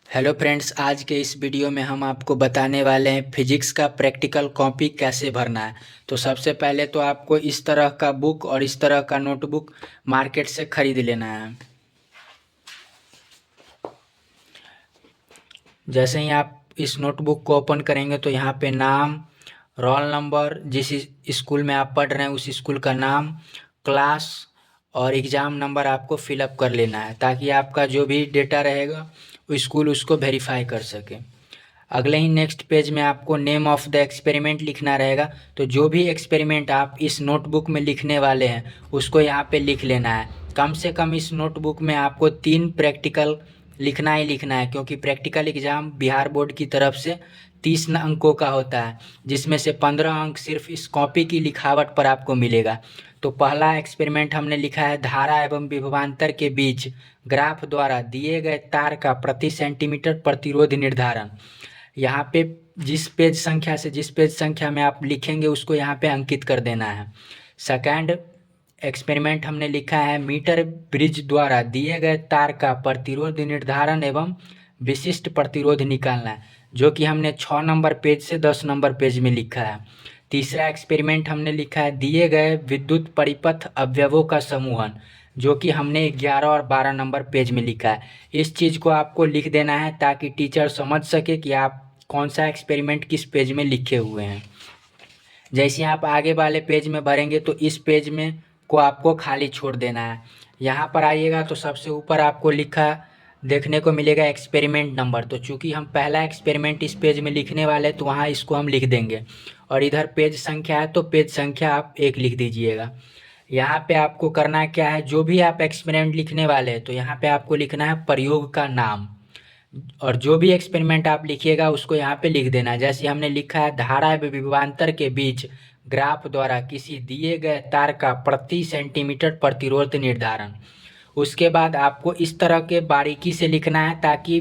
Hello friends, आज के इस वीडियो में हम आपको बताने वाले हैं फिजिक्स का प्रैक्टिकल कॉपी कैसे भरना है। तो सबसे पहले तो आपको इस तरह का बुक और इस तरह का नोटबुक मार्केट से खरीद लेना है। जैसे ही आप इस नोटबुक को ओपन करेंगे तो यहाँ पे नाम, रोल नंबर, जिस स्कूल में आप पढ़ रहे हैं उस स्कूल का नाम, क्लास और एग्ज़ाम नंबर आपको फिलअप कर लेना है, ताकि आपका जो भी डेटा रहेगा वो स्कूल उसको वेरीफाई कर सके। अगले ही नेक्स्ट पेज में आपको नेम ऑफ़ द एक्सपेरिमेंट लिखना रहेगा। तो जो भी एक्सपेरिमेंट आप इस नोटबुक में लिखने वाले हैं उसको यहाँ पे लिख लेना है। कम से कम इस नोटबुक में आपको 3 प्रैक्टिकल लिखना ही लिखना है, क्योंकि प्रैक्टिकल एग्ज़ाम बिहार बोर्ड की तरफ से 30 अंकों का होता है, जिसमें से 15 अंक सिर्फ इस कॉपी की लिखावट पर आपको मिलेगा। तो पहला एक्सपेरिमेंट हमने लिखा है धारा एवं विभवांतर के बीच ग्राफ द्वारा दिए गए तार का प्रति सेंटीमीटर प्रतिरोध निर्धारण। यहाँ पे जिस पेज संख्या में आप लिखेंगे उसको यहाँ पे अंकित कर देना है। सेकंड एक्सपेरिमेंट हमने लिखा है मीटर ब्रिज द्वारा दिए गए तार का प्रतिरोध निर्धारण एवं विशिष्ट प्रतिरोध निकालना है, जो कि हमने 6 नंबर पेज से 10 नंबर पेज में लिखा है। तीसरा एक्सपेरिमेंट हमने लिखा है दिए गए विद्युत परिपथ अवयवों का समूहन, जो कि हमने 11 और 12 नंबर पेज में लिखा है। इस चीज़ को आपको लिख देना है ताकि टीचर समझ सके कि आप कौन सा एक्सपेरिमेंट किस पेज में लिखे हुए हैं। जैसे आप आगे वाले पेज में भरेंगे तो इस पेज में को आपको खाली छोड़ देना है। यहाँ पर आइएगा तो सबसे ऊपर आपको लिखा देखने को मिलेगा एक्सपेरिमेंट नंबर। तो चूँकि हम पहला एक्सपेरिमेंट इस पेज में लिखने वाले हैं तो वहाँ इसको हम लिख देंगे, और इधर पेज संख्या है तो पेज संख्या आप 1 लिख दीजिएगा। यहाँ पे आपको करना क्या है, जो भी आप एक्सपेरिमेंट लिखने वाले हैं तो यहाँ पे आपको लिखना है प्रयोग का नाम, और जो भी एक्सपेरिमेंट आप लिखिएगा उसको यहाँ पे लिख देना है। जैसे हमने लिखा है धारा एवं विभवांतर के बीच ग्राफ द्वारा किसी दिए गए तार का प्रति सेंटीमीटर प्रतिरोध निर्धारण। उसके बाद आपको इस तरह के बारीकी से लिखना है ताकि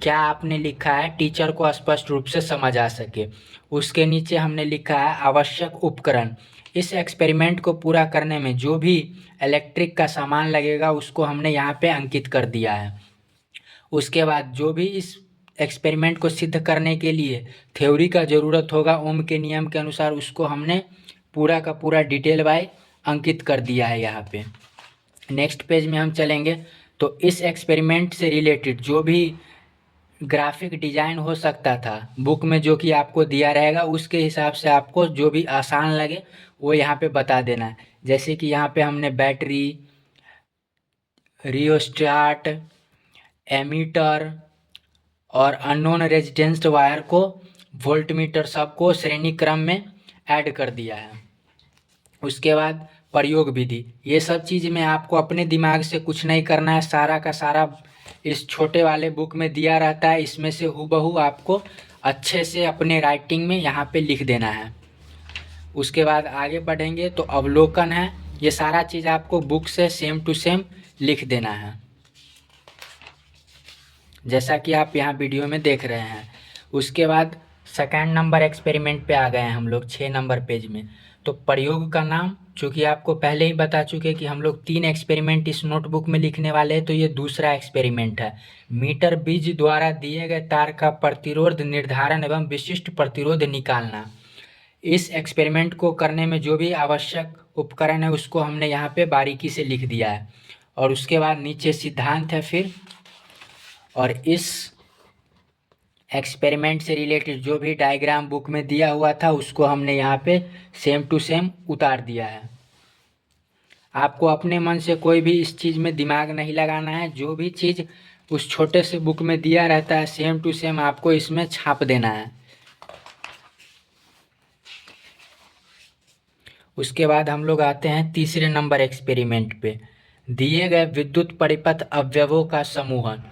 क्या आपने लिखा है टीचर को स्पष्ट रूप से समझ आ सके। उसके नीचे हमने लिखा है आवश्यक उपकरण। इस एक्सपेरिमेंट को पूरा करने में जो भी इलेक्ट्रिक का सामान लगेगा उसको हमने यहाँ पे अंकित कर दिया है। उसके बाद जो भी इस एक्सपेरिमेंट को सिद्ध करने के लिए थ्योरी का ज़रूरत होगा ओम के नियम के अनुसार, उसको हमने पूरा का पूरा डिटेल वाइज अंकित कर दिया है यहाँ पे। नेक्स्ट पेज में हम चलेंगे तो इस एक्सपेरिमेंट से रिलेटेड जो भी ग्राफिक डिजाइन हो सकता था बुक में जो कि आपको दिया रहेगा, उसके हिसाब से आपको जो भी आसान लगे वो यहाँ पे बता देना है। जैसे कि यहाँ पे हमने बैटरी, रियोस्टेट, एमीटर और अननोन रेजिस्टेंस वायर को, वोल्टमीटर, सबको श्रेणी क्रम में ऐड कर दिया है। उसके बाद प्रयोग विधि, ये सब चीज़ में आपको अपने दिमाग से कुछ नहीं करना है, सारा का सारा इस छोटे वाले बुक में दिया रहता है। इसमें से हूबहू आपको अच्छे से अपने राइटिंग में यहाँ पे लिख देना है। उसके बाद आगे बढ़ेंगे तो अवलोकन है, ये सारा चीज़ आपको बुक से सेम टू सेम लिख देना है, जैसा कि आप यहाँ वीडियो में देख रहे हैं। उसके बाद सेकंड नंबर एक्सपेरिमेंट पे आ गए हैं हम लोग 6 नंबर पेज में। तो प्रयोग का नाम, चूँकि आपको पहले ही बता चुके कि हम लोग 3 एक्सपेरिमेंट इस नोटबुक में लिखने वाले हैं, तो ये दूसरा एक्सपेरिमेंट है मीटर बीज द्वारा दिए गए तार का प्रतिरोध निर्धारण एवं विशिष्ट प्रतिरोध निकालना। इस एक्सपेरिमेंट को करने में जो भी आवश्यक उपकरण है उसको हमने यहाँ पे बारीकी से लिख दिया है। और उसके बाद नीचे सिद्धांत है फिर, और इस एक्सपेरिमेंट से रिलेटेड जो भी डायग्राम बुक में दिया हुआ था उसको हमने यहाँ पे सेम टू सेम उतार दिया है। आपको अपने मन से कोई भी इस चीज़ में दिमाग नहीं लगाना है, जो भी चीज़ उस छोटे से बुक में दिया रहता है सेम टू सेम आपको इसमें छाप देना है। उसके बाद हम लोग आते हैं तीसरे नंबर एक्सपेरिमेंट पे, दिए गए विद्युत परिपथ अवयवों का समूहन।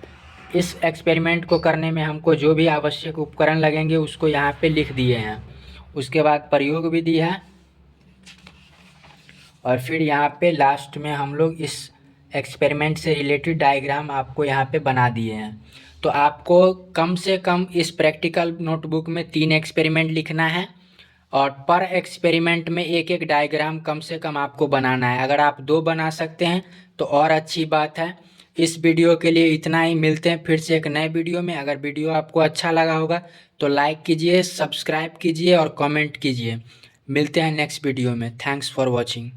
इस एक्सपेरिमेंट को करने में हमको जो भी आवश्यक उपकरण लगेंगे उसको यहाँ पे लिख दिए हैं। उसके बाद प्रयोग विधि है, और फिर यहाँ पे लास्ट में हम लोग इस एक्सपेरिमेंट से रिलेटेड डायग्राम आपको यहाँ पे बना दिए हैं। तो आपको कम से कम इस प्रैक्टिकल नोटबुक में 3 एक्सपेरिमेंट लिखना है, और पर एक्सपेरिमेंट में एक एक डायग्राम कम से कम आपको बनाना है। अगर आप 2 बना सकते हैं तो और अच्छी बात है। इस वीडियो के लिए इतना ही। मिलते हैं फिर से एक नए वीडियो में। अगर वीडियो आपको अच्छा लगा होगा तो लाइक कीजिए, सब्सक्राइब कीजिए और कमेंट कीजिए। मिलते हैं नेक्स्ट वीडियो में। Thanks for watching.